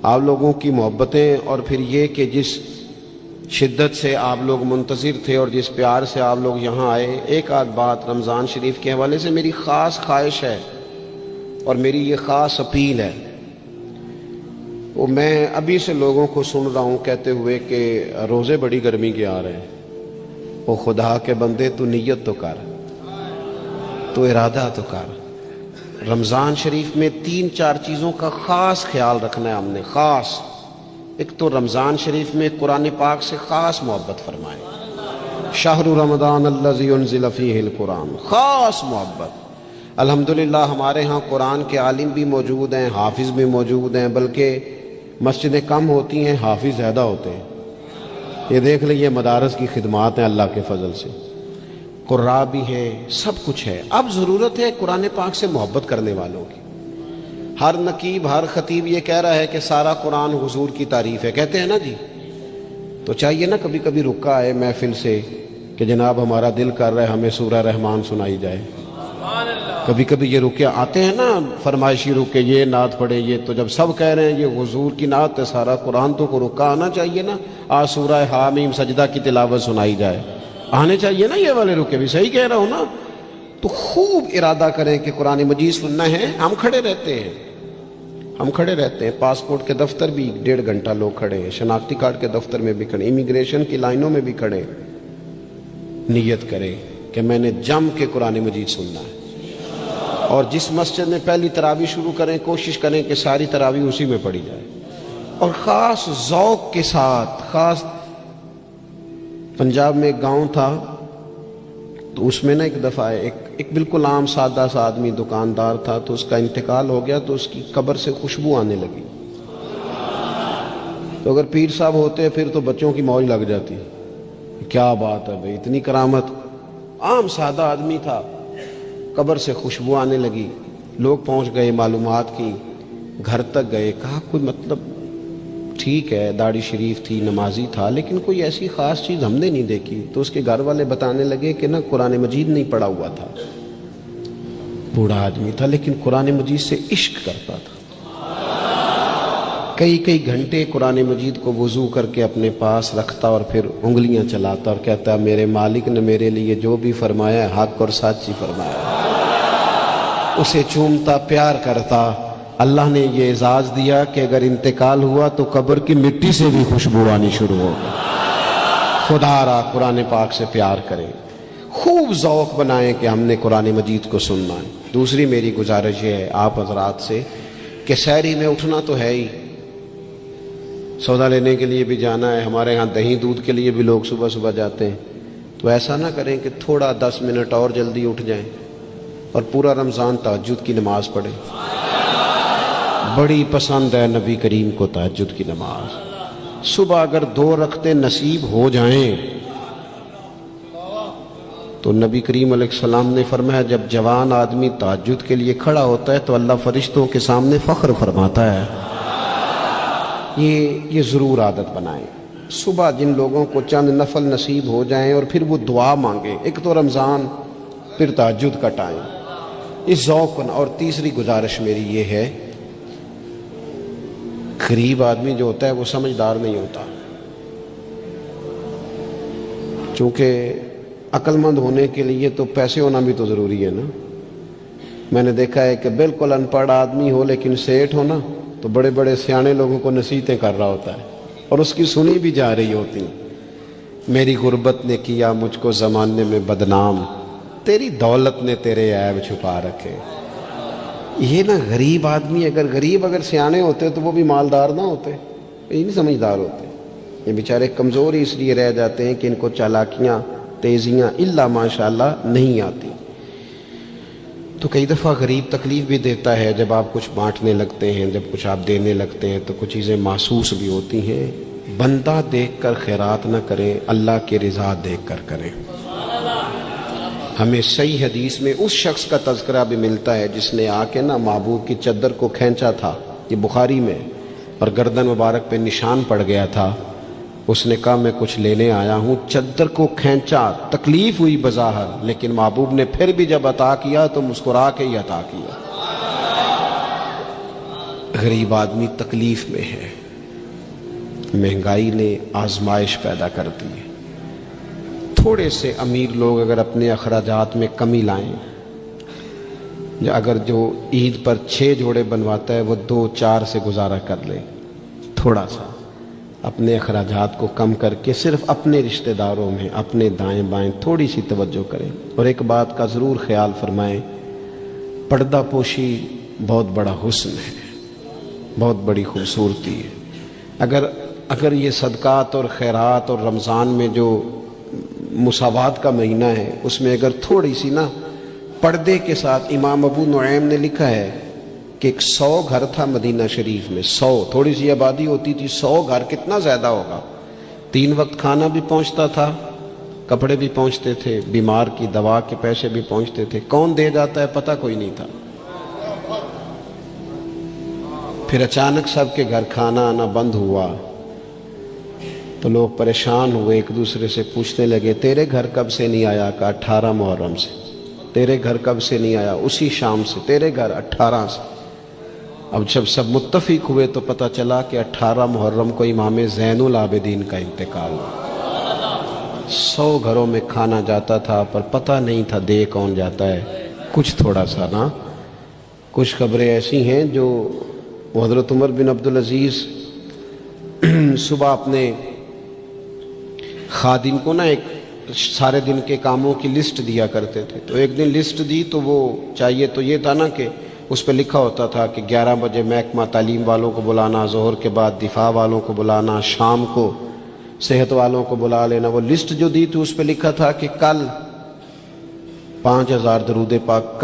آپ لوگوں کی محبتیں، اور پھر یہ کہ جس شدت سے آپ لوگ منتظر تھے اور جس پیار سے آپ لوگ یہاں آئے، ایک آدھ بات رمضان شریف کے حوالے سے میری خاص خواہش ہے اور میری یہ خاص اپیل ہے۔ وہ میں ابھی سے لوگوں کو سن رہا ہوں کہتے ہوئے کہ روزے بڑی گرمی کے آ رہے ہیں۔ وہ خدا کے بندے، تو نیت تو کر، تو ارادہ تو کر۔ رمضان شریف میں 3-4 چیزوں کا خاص خیال رکھنا ہے ہم نے، خاص۔ ایک تو رمضان شریف میں قرآن پاک سے خاص محبت فرمائے، شہر رمضان الذی انزل فیہ القرآن، خاص محبت۔ الحمدللہ ہمارے ہاں قرآن کے عالم بھی موجود ہیں، حافظ بھی موجود ہیں، بلکہ مسجدیں کم ہوتی ہیں، حافظ زیادہ ہوتے ہیں۔ یہ دیکھ لیں، مدارس کی خدمات ہیں اللہ کے فضل سے، قراء بھی ہیں، سب کچھ ہے۔ اب ضرورت ہے قرآن پاک سے محبت کرنے والوں کی۔ ہر نقیب، ہر خطیب یہ کہہ رہا ہے کہ سارا قرآن حضور کی تعریف ہے، کہتے ہیں نا جی، تو چاہیے نا کبھی کبھی رکا آئے محفل سے کہ جناب ہمارا دل کر رہا ہے ہمیں سورہ رحمان سنائی جائے۔ کبھی کبھی یہ رکے آتے ہیں نا فرمائشی رکے، یہ نعت پڑھے، یہ تو جب سب کہہ رہے ہیں یہ حضور کی نعت ہے سارا قرآن، تو کو رکا آنا چاہیے نا، آج سورہ حامیم سجدہ کی تلاوت سنائی جائے، آنے چاہیے نا یہ والے رکے بھی، صحیح کہہ رہا ہوں نا؟ تو خوب ارادہ کریں کہ قرآن مجید سننا ہے۔ ہم کھڑے رہتے ہیں، پاسپورٹ کے دفتر بھی 1.5 گھنٹہ لوگ کھڑے ہیں، شناختی کارڈ کے دفتر میں بھی کھڑے، امیگریشن کی لائنوں میں بھی کھڑے۔ نیت کریں کہ میں نے جم کے قرآن مجید سننا ہے، اور جس مسجد میں پہلی تراویح شروع کریں کوشش کریں کہ ساری تراویح اسی میں پڑھی جائے، اور خاص ذوق کے ساتھ۔ خاص پنجاب میں ایک گاؤں تھا، تو اس میں نا ایک دفعہ ایک بالکل عام سادہ سا آدمی دکاندار تھا، تو اس کا انتقال ہو گیا، تو اس کی قبر سے خوشبو آنے لگی۔ تو اگر پیر صاحب ہوتے پھر تو بچوں کی موج لگ جاتی، کیا بات ہے بھئی، اتنی کرامت۔ عام سادہ آدمی تھا، قبر سے خوشبو آنے لگی، لوگ پہنچ گئے، معلومات کی، گھر تک گئے، کہا کوئی مطلب ٹھیک ہے داڑھی شریف تھی، نمازی تھا، لیکن کوئی ایسی خاص چیز ہم نے نہیں دیکھی۔ تو اس کے گھر والے بتانے لگے کہ نا قرآن مجید نہیں پڑھا ہوا تھا، بوڑھا آدمی تھا لیکن قرآن مجید سے عشق کرتا تھا، کئی گھنٹے قرآن مجید کو وضو کر کے اپنے پاس رکھتا اور پھر انگلیاں چلاتا اور کہتا میرے مالک نے میرے لیے جو بھی فرمایا ہے حق اور سچ ہی فرمایا۔ اسے چومتا، پیار کرتا۔ اللہ نے یہ اعزاز دیا کہ اگر انتقال ہوا تو قبر کی مٹی سے بھی خوشبو آنی شروع ہوگی۔ خدا را قرآن پاک سے پیار کریں، خوب ذوق بنائیں کہ ہم نے قرآن مجید کو سننا ہے۔ دوسری میری گزارش یہ ہے آپ حضرات سے کہ سحری میں اٹھنا تو ہے ہی، سودا لینے کے لیے بھی جانا ہے، ہمارے ہاں دہی دودھ کے لیے بھی لوگ صبح صبح جاتے ہیں، تو ایسا نہ کریں کہ تھوڑا 10 منٹ اور جلدی اٹھ جائیں اور پورا رمضان تہجد کی نماز پڑھیں۔ بڑی پسند ہے نبی کریم کو تہجد کی نماز۔ صبح اگر 2 رکعتیں نصیب ہو جائیں تو نبی کریم علیہ السلام نے فرمایا جب جوان آدمی تہجد کے لیے کھڑا ہوتا ہے تو اللہ فرشتوں کے سامنے فخر فرماتا ہے۔ یہ ضرور عادت بنائیں، صبح جن لوگوں کو چند نفل نصیب ہو جائیں اور پھر وہ دعا مانگیں، ایک تو رمضان پھر تہجد کا ٹائم، اس ذوق۔ اور تیسری گزارش میری یہ ہے، غریب آدمی جو ہوتا ہے وہ سمجھدار نہیں ہوتا، چونکہ عقل مند ہونے کے لیے تو پیسے ہونا بھی تو ضروری ہے نا۔ میں نے دیکھا ہے کہ بالکل ان پڑھ آدمی ہو لیکن سیٹھ ہو نا تو بڑے بڑے سیانے لوگوں کو نصیحتیں کر رہا ہوتا ہے اور اس کی سنی بھی جا رہی ہوتی۔ میری غربت نے کیا مجھ کو زمانے میں بدنام، تیری دولت نے تیرے عیب چھپا رکھے۔ یہ نا غریب آدمی، اگر سیانے ہوتے تو وہ بھی مالدار نہ ہوتے، یہ نہیں سمجھدار ہوتے، یہ بیچارے کمزور ہی اس لیے رہ جاتے ہیں کہ ان کو چالاکیاں، تیزیاں الا ماشاءاللہ نہیں آتی۔ تو کئی دفعہ غریب تکلیف بھی دیتا ہے، جب آپ کچھ بانٹنے لگتے ہیں، جب کچھ آپ دینے لگتے ہیں تو کچھ چیزیں محسوس بھی ہوتی ہیں۔ بندہ دیکھ کر خیرات نہ کریں، اللہ کی رضا دیکھ کر کریں۔ ہمیں صحیح حدیث میں اس شخص کا تذکرہ بھی ملتا ہے جس نے آ کے نا محبوب کی چادر کو کھینچا تھا، یہ بخاری میں، اور گردن مبارک پہ نشان پڑ گیا تھا۔ اس نے کہا میں کچھ لینے آیا ہوں، چادر کو کھینچا، تکلیف ہوئی بظاہر، لیکن محبوب نے پھر بھی جب عطا کیا تو مسکرا کے ہی عطا کیا۔ غریب آدمی تکلیف میں ہے، مہنگائی نے آزمائش پیدا کر دی ہے۔ تھوڑے سے امیر لوگ اگر اپنے اخراجات میں کمی لائیں، یا اگر جو عید پر 6 جوڑے بنواتا ہے وہ 2-4 سے گزارا کر لے، تھوڑا سا اپنے اخراجات کو کم کر کے صرف اپنے رشتہ داروں میں، اپنے دائیں بائیں تھوڑی سی توجہ کریں۔ اور ایک بات کا ضرور خیال فرمائیں، پردہ پوشی بہت بڑا حسن ہے، بہت بڑی خوبصورتی ہے۔ اگر یہ صدقات اور خیرات اور رمضان میں جو مساوات کا مہینہ ہے، اس میں اگر تھوڑی سی نا پردے کے ساتھ، امام ابو نعیم نے لکھا ہے کہ 100 گھر تھا مدینہ شریف میں، 100 تھوڑی سی آبادی ہوتی تھی، 100 گھر کتنا زیادہ ہوگا، 3 وقت کھانا بھی پہنچتا تھا، کپڑے بھی پہنچتے تھے، بیمار کی دوا کے پیسے بھی پہنچتے تھے، کون دے جاتا ہے پتہ کوئی نہیں تھا۔ پھر اچانک سب کے گھر کھانا آنا بند ہوا تو لوگ پریشان ہوئے، ایک دوسرے سے پوچھنے لگے تیرے گھر کب سے نہیں آیا؟ کہا 18 محرم سے۔ تیرے گھر کب سے نہیں آیا؟ اسی شام سے۔ تیرے گھر 18 سے۔ اب جب سب متفق ہوئے تو پتہ چلا کہ 18 محرم کو امام زین العابدین کا انتقال ہوا۔ 100 گھروں میں کھانا جاتا تھا پر پتہ نہیں تھا دے کون جاتا ہے، کچھ تھوڑا سا نا۔ کچھ خبریں ایسی ہیں جو حضرت عمر بن عبدالعزیز صبح اپنے خادم کو نا ایک سارے دن کے کاموں کی لسٹ دیا کرتے تھے، تو ایک دن لسٹ دی تو وہ چاہیے تو یہ تھا نا کہ اس پہ لکھا ہوتا تھا کہ 11 بجے محکمہ تعلیم والوں کو بلانا، ظہر کے بعد دفاع والوں کو بلانا، شام کو صحت والوں کو بلا لینا۔ وہ لسٹ جو دی تھی اس پہ لکھا تھا کہ کل 5000 درود پاک